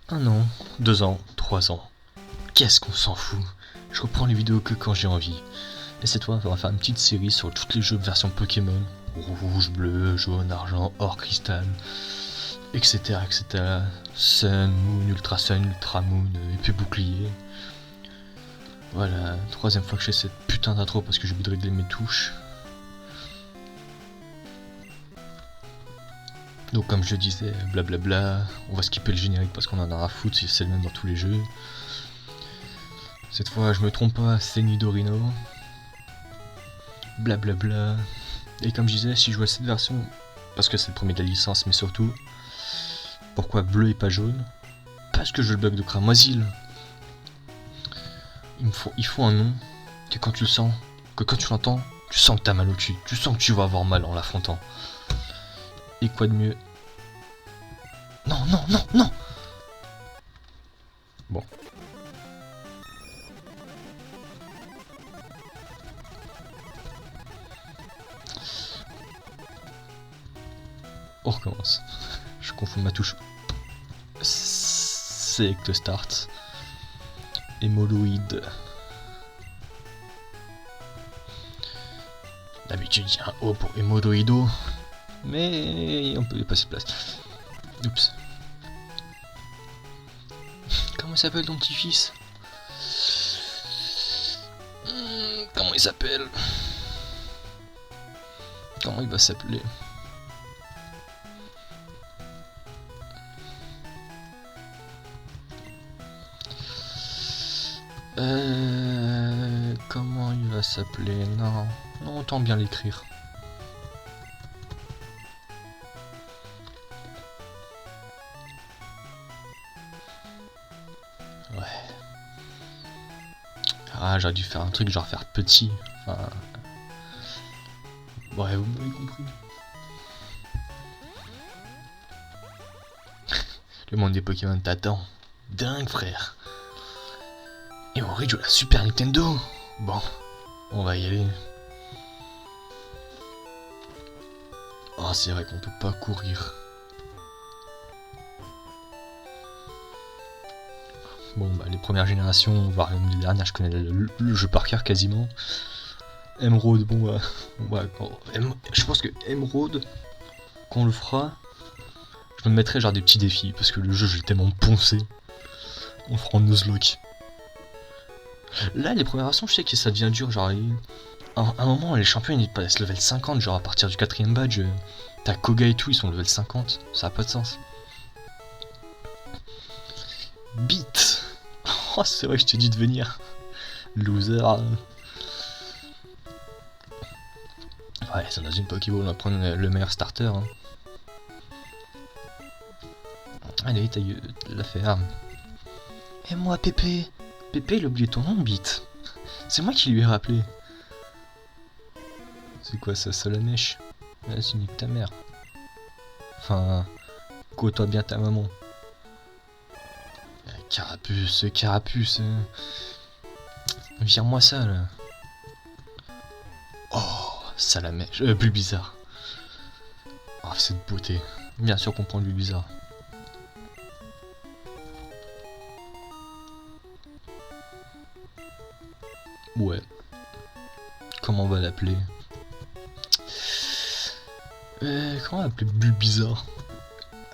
1 an, 2 ans, 3 ans. Qu'est-ce qu'on s'en fout? Je reprends les vidéos que quand j'ai envie. Et cette fois, on va faire une petite série sur tous les jeux version Pokémon. Rouge, bleu, jaune, argent, or, cristal, etc. etc. Sun, Moon, Ultra Sun, Ultra Moon, épée bouclier. Voilà, troisième fois que je fais cette putain d'intro parce que j'ai oublié de régler mes touches. Donc comme je disais, blablabla, on va skipper le générique parce qu'on en a à foutre si c'est le même dans tous les jeux. Cette fois je me trompe pas, c'est Nidorino. Blablabla. Et comme je disais, si je jouais cette version, parce que c'est le premier de la licence, mais surtout, pourquoi bleu et pas jaune? Parce que je le bug de Cramoisil. Il faut un nom que quand tu le sens, que quand tu l'entends, tu sens que t'as mal au cul, tu sens que tu vas avoir mal en l'affrontant. Et quoi de mieux? Non, non, non, non! Bon. On recommence. Je confonds ma touche. Select Start. Hémoloïde. D'habitude, il y a un O pour hémoloïdo. Mais on peut y passer de place. Oups. Comment il s'appelle ton petit-fils? Comment il s'appelle? Comment il va s'appeler? Comment il va s'appeler? Non, non, autant bien l'écrire. Ouais. Ah, j'aurais dû faire un truc genre faire petit. Enfin... Ouais, vous m'avez compris. Le monde des Pokémon t'attend. Dingue, frère. Et on rejoue la Super Nintendo. Bon, on va y aller. Oh, c'est vrai qu'on peut pas courir. Bon, bah, les premières générations, voire même les dernières, je connais le jeu par cœur quasiment. Emerald, bon, je pense que Emerald, quand on le fera, je me mettrai genre des petits défis, parce que le jeu, je l'ai tellement poncé. On le fera en Nuzlocke. Là, les premières versions, je sais que ça devient dur, genre... À un moment, les champions, ils passent level 50, genre à partir du 4ème badge, t'as Koga et tout, ils sont level 50, ça a pas de sens. Beat. Oh, c'est vrai que je t'ai dit de venir. Loser. Ouais, c'est dans une Pokéball, on va prendre le meilleur starter. Hein. Allez, t'as eu l'affaire. Et moi, Pépé. Pépé, il a oublié ton nom, Beat. C'est moi qui lui ai rappelé. C'est quoi ça, Solanèche? Vas-y, nique ta mère. Enfin, côtoie bien ta maman. Carapuce, carapuce. Vire-moi ça, là. Oh, Salamèche. Bulbizarre. Oh, cette beauté. Bien sûr qu'on prend le Bulbizarre. Ouais. Comment on va l'appeler? Comment on va l'appeler Bulbizarre?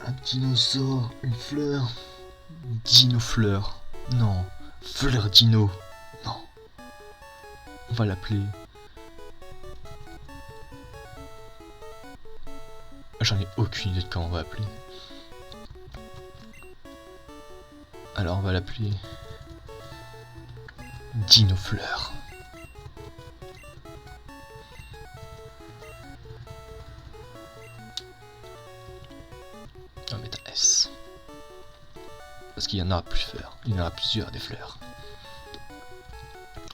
Un dinosaure, une fleur. Dinofleur. Non. Fleur dino. Non. On va l'appeler... J'en ai aucune idée de comment on va l'appeler. Alors on va l'appeler... Dinofleur. On va mettre S. Parce qu'il y en aura plusieurs. Il y en aura plusieurs des fleurs.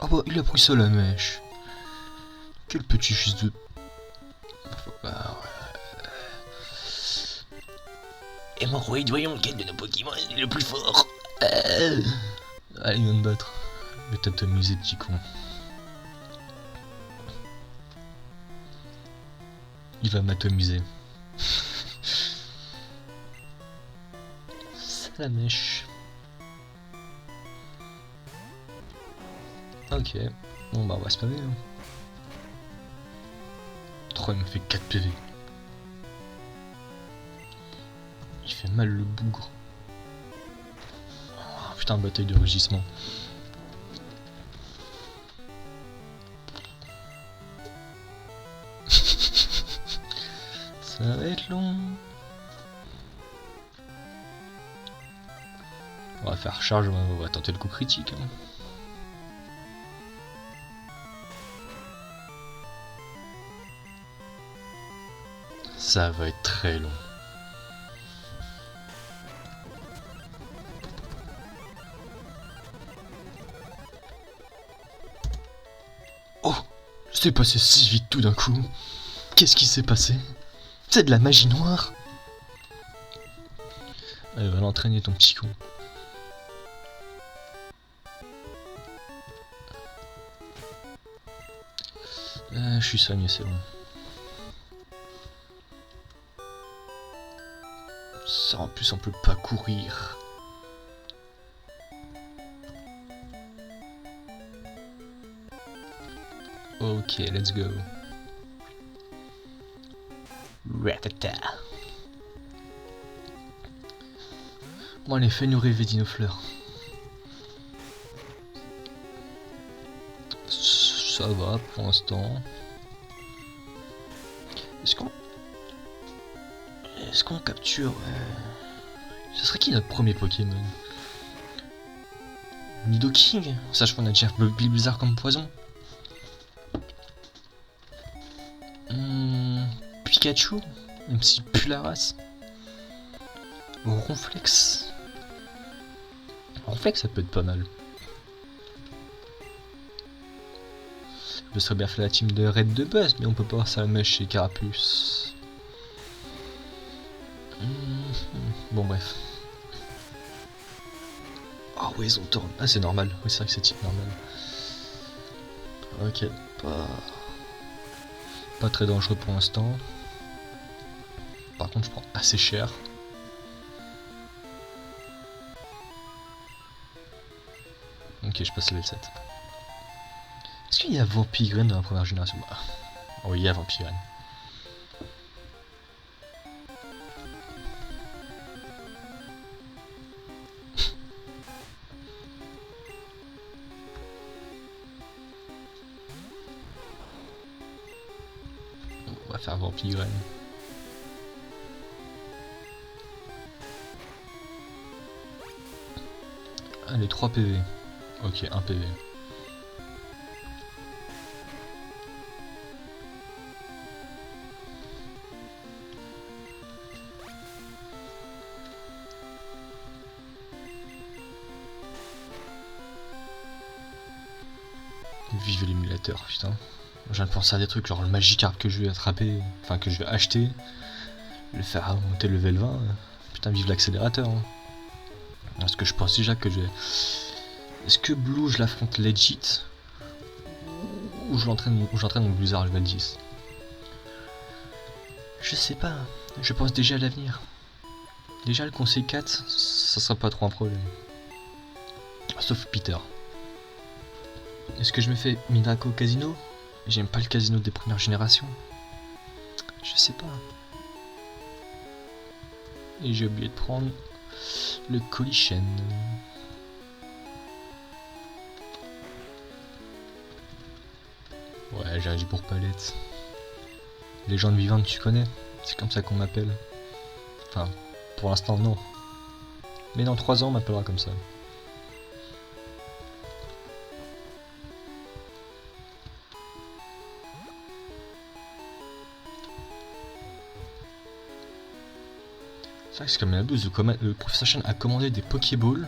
Oh bah il a pris ça la mèche. Quel petit fils de... Bah ouais. Hémorroïde, voyons lequel de nos Pokémon est le plus fort. Allez, il vient de battre. Mais t'as t'amuser, petit con. Il va m'atomiser. C'est la mèche. Ok. Bon bah on va spammer. Hein. 3 il me fait 4 PV. Il fait mal le bougre. Oh, putain, bataille de rugissement. Ça va être long. On va faire charge, on va tenter le coup critique. Hein. Ça va être très long. Oh, c'est passé si vite tout d'un coup. Qu'est-ce qui s'est passé? C'est de la magie noire. Allez, va l'entraîner ton petit con. Je suis soigné, c'est bon. Ça en plus on peut pas courir. Ok, let's go. Ratata. Bon allez, fais-nous rêver Dinofleur. Ça va pour l'instant. Est-ce qu'on capture... Ce serait qui notre premier Pokémon? Nidoking? Sache qu'on a déjà Blizzard comme poison. Pikachu? Même si pue la race. Ronflex. Ronflex ça peut être pas mal. Je serais bien fait la team de Red de Buzz, mais on peut pas avoir ça mèche chez Carapuce. Bon bref. Ah ouais, ils ont tourné. Ah c'est normal, oui c'est vrai que c'est type normal. Ok, pas très dangereux pour l'instant. Par contre je prends assez cher. Ok, je passe level 7. Est-ce qu'il y a Vampigren dans la première génération? Bah, oh il y a Vampigren. On va faire Vampigren. Allez, 3 PV. Ok, 1 PV. Vive l'émulateur, putain. Je viens de penser à des trucs, genre le Magikarp que je vais attraper, enfin que je vais acheter, le faire monter le level 20. Putain, vive l'accélérateur. Hein. Parce que je pense déjà que je vais... Est-ce que Blue je l'affronte legit ou j'entraîne mon Blizzard level 10? Je sais pas, je pense déjà à l'avenir. Déjà le conseil 4, ça sera pas trop un problème. Sauf Peter. Est-ce que je me fais Midako Casino? J'aime pas le casino des premières générations. Je sais pas. Et j'ai oublié de prendre le Collision. Ouais, j'ai agi pour Palette. Légende vivante, tu connais? C'est comme ça qu'on m'appelle. Enfin, pour l'instant, non. Mais dans 3 ans, on m'appellera comme ça. C'est vrai que c'est comme la blouse, le professeur Chen a commandé des Pokéballs,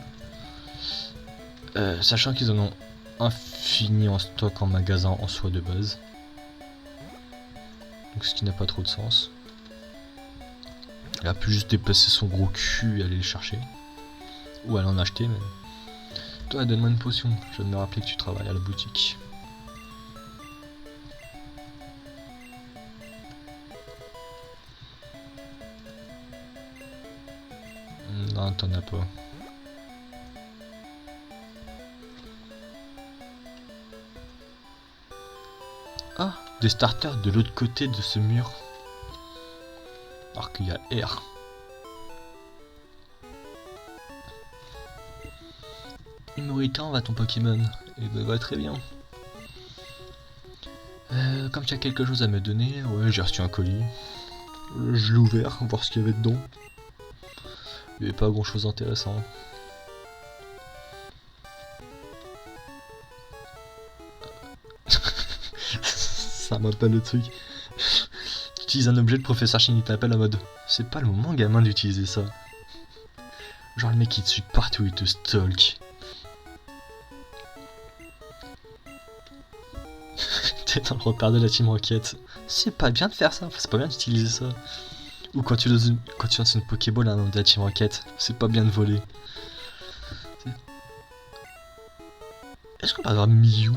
sachant qu'ils en ont infini en stock en magasin en soi de base. Donc ce qui n'a pas trop de sens. Il a pu juste déplacer son gros cul et aller le chercher. Ou aller en acheter, mais... Toi, donne-moi une potion, je viens de me rappeler que tu travailles à la boutique. Non, t'en as pas. des starters de l'autre côté de ce mur. Alors qu'il y a R. Humoritant va ton Pokémon. Et ben va très bien. Comme tu as quelque chose à me donner, ouais j'ai reçu un colis. Je l'ai ouvert, voir ce qu'il y avait dedans. Il n'y avait pas grand chose d'intéressant. Ça m'appelle le truc. Tu utilises un objet de professeur Chine, il t'appelle en mode c'est pas le moment gamin d'utiliser ça. Genre le mec il te suit partout, il te stalk. T'es dans le repère de la Team Rocket. C'est pas bien de faire ça, c'est pas bien d'utiliser ça. Ou quand tu lances une Pokéball à un nom de la Team Rocket, c'est pas bien de voler. Est-ce qu'on peut avoir Mew?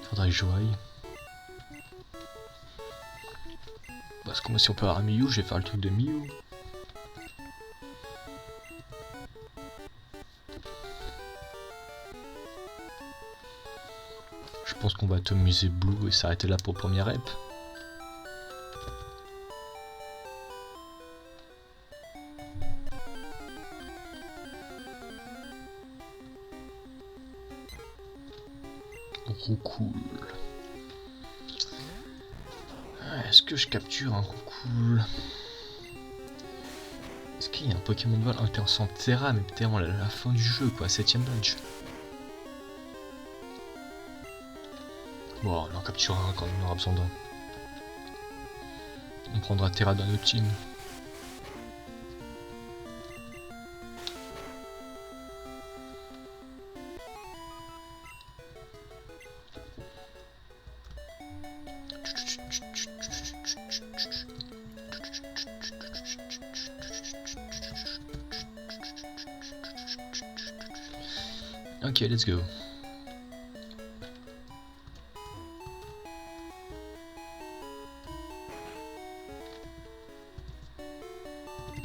Faudrait que je voie. Parce que moi si on peut avoir un Mew, je vais faire le truc de Mew. Je pense qu'on va atomiser Blue et s'arrêter là pour première rep. Roucoule. Est-ce que je capture un Roucoule? Est-ce qu'il y a un Pokémon de vol intéressant Terra, mais Terra à la fin du jeu quoi, 7ème badge. Bon, on en capture un quand on aura besoin d'un. On prendra Terra dans notre team. Ok, let's go.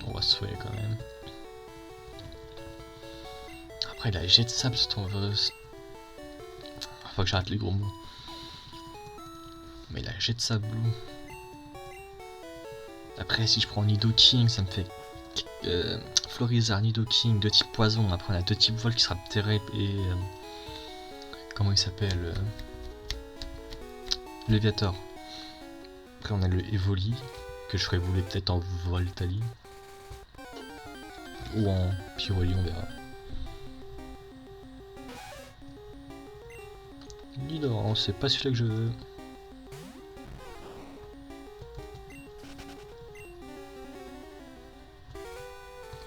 On va se soigner quand même. Après, il a jet de sable, c'est ton... Faut que j'arrête les gros mots. Mais il a jet de sable. Après, si je prends Nidoking, ça me fait... Florizard, Nidoking, 2 types poison. Après, on a 2 types vol qui sera Terra et... comment il s'appelle Léviator. Après, on a le Evoli, que je ferai évoluer peut-être en Voltali. Ou en Pyroli, on verra. Non, c'est pas celui-là que je veux.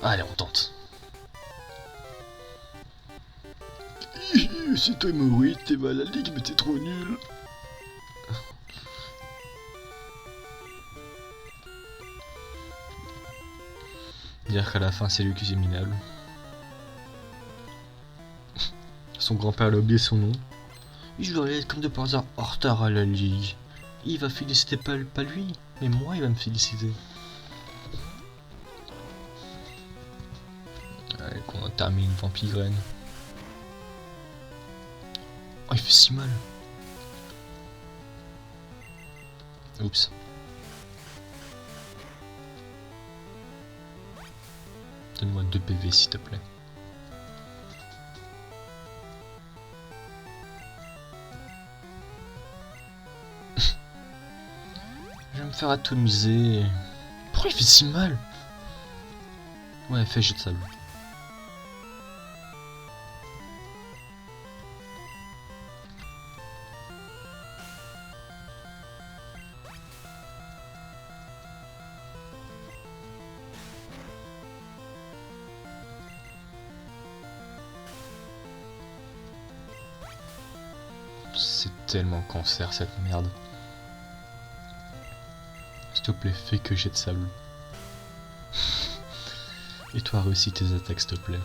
Allez, on tente. C'est toi, Maurice, t'es mal à la ligue, mais t'es trop nul. Dire qu'à la fin, c'est lui qui est minable. Son grand-père a oublié son nom. Je dois être comme de par hasard en retard à la ligue. Il va féliciter pas lui, mais moi il va me féliciter. Allez, qu'on termine Vampigraine. Oh, il fait si mal. Oups. Donne-moi 2 PV s'il te plaît. Je vais me faire atomiser. Pourquoi il fait si mal? Ouais, fais jet de sable. C'est tellement cancer cette merde. S'il te plaît, fais que jet de sable. Et toi, réussis tes attaques, s'il te plaît.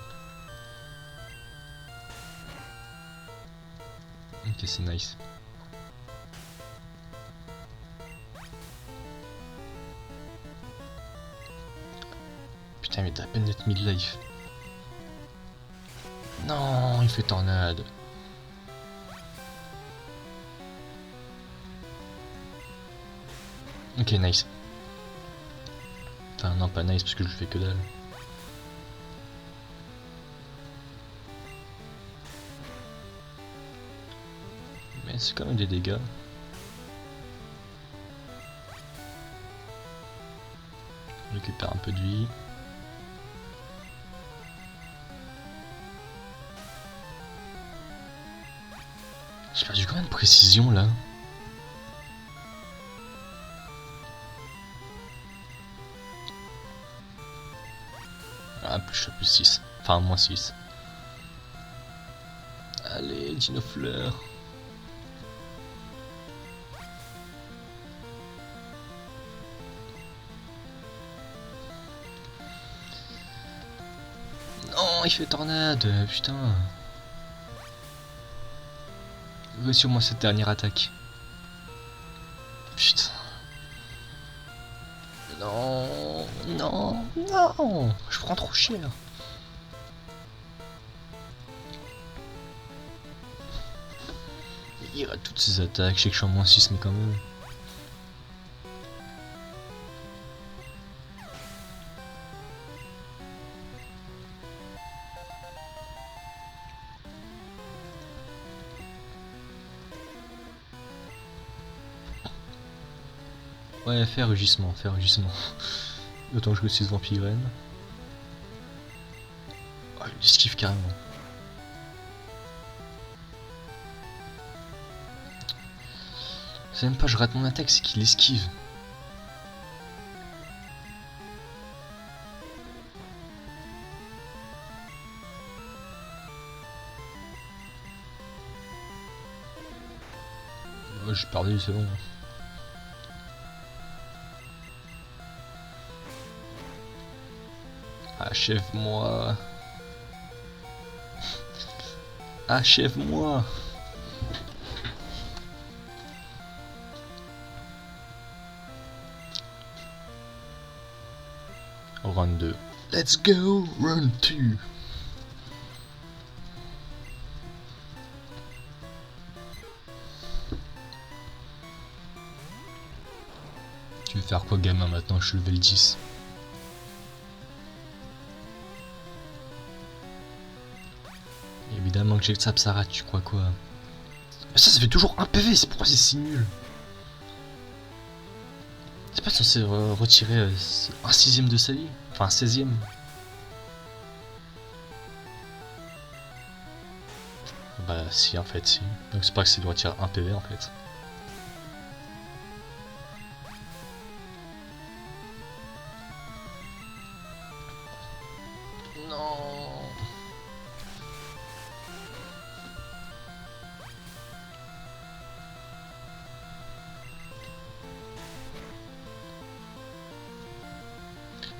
Ok, c'est nice. Putain, mais t'as à peine d'être midlife. Non, il fait tornade. Ok, nice. Enfin, non, pas nice parce que je fais que dalle. Mais c'est quand même des dégâts. On récupère un peu de vie. J'ai perdu combien de précision là? Ah, plus 6. Enfin, moins 6. Allez, Dino Fleur. Non, il fait tornade, putain. Ouais, sur moi cette dernière attaque. Putain. Non, non, non. Je prends trop cher. Il rate toutes ses attaques, je sais que je suis en moins 6 mais quand même. Ouais, fais rugissement, fais rugissement. Autant que je réussisse Vampirène. Oh, il esquive carrément. C'est même pas je rate mon attaque, c'est qu'il esquive. Oh, j'ai perdu, c'est bon. Achève-moi. Achève-moi. Run 2. Let's go, run 2. Tu veux faire quoi, gamin? Maintenant je suis level 10. Évidemment que j'ai le Sapsarat, tu crois quoi? Ça fait toujours un PV, c'est pourquoi c'est si nul? C'est pas censé retirer un sixième de sa vie? Enfin un 16ème. Bah si, en fait si. Donc c'est pas que c'est de retirer un PV en fait. Non.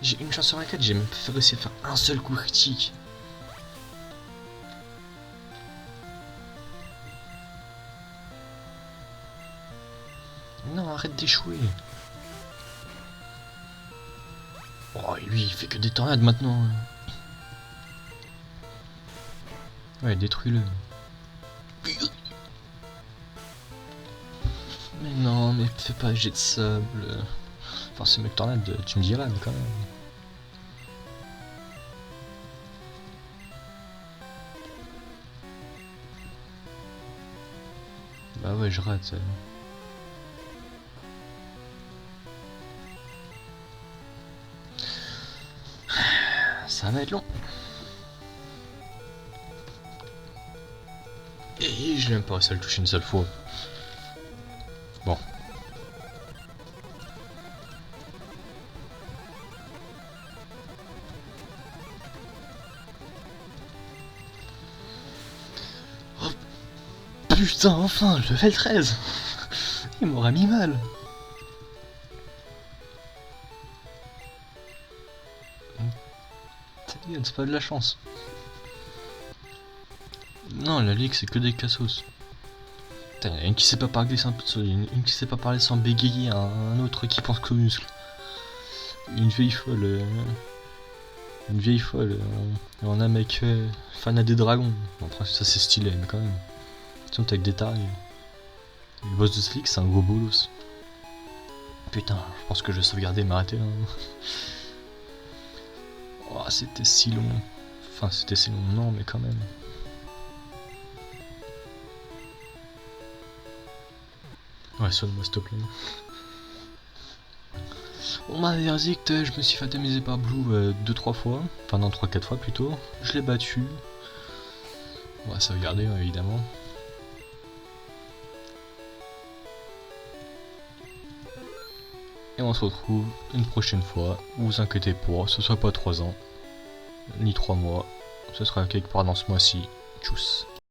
J'ai une chance sur la 4, j'ai même pas réussi à faire un seul coup critique. Non, arrête d'échouer. Oh, et lui, il fait que des tornades maintenant. Ouais, détruis-le. Mais non, mais fais pas jet de sable. Enfin, c'est mieux que tornade, tu me diras, mais quand même. Bah ouais, je rate. Ça va être long. Et je n'ai même pas réussi à le toucher une seule fois. Bon. Oh, putain, enfin, je level 13. Il m'aura mis mal. C'est pas de la chance. Non, la ligue c'est que des cassos. Putain, il y en a une qui sait pas parler sans, une qui sait pas parler sans bégayer, un autre qui pense qu'au muscle. Une vieille folle. Une vieille folle. On a un mec fan des dragons. Bon, après, ça c'est stylé, mais quand même. Sinon t'es avec des tarés. Le boss de Slick c'est un gros bolos. Putain, je pense que je vais sauvegarder et m'arrêter là. Oh, c'était si long. Enfin, c'était si long, non, mais quand même. Ouais, sonne-moi s'il te plaît. Bon bah Verdict, je me suis fait atomiser par Blue 2-3 fois. Enfin non, 3-4 fois plutôt. Je l'ai battu. On va sauvegarder évidemment. Et on se retrouve une prochaine fois. Vous inquiétez pas, ce sera pas 3 ans. Ni 3 mois. Ce sera quelque part dans ce mois-ci. Tchuss.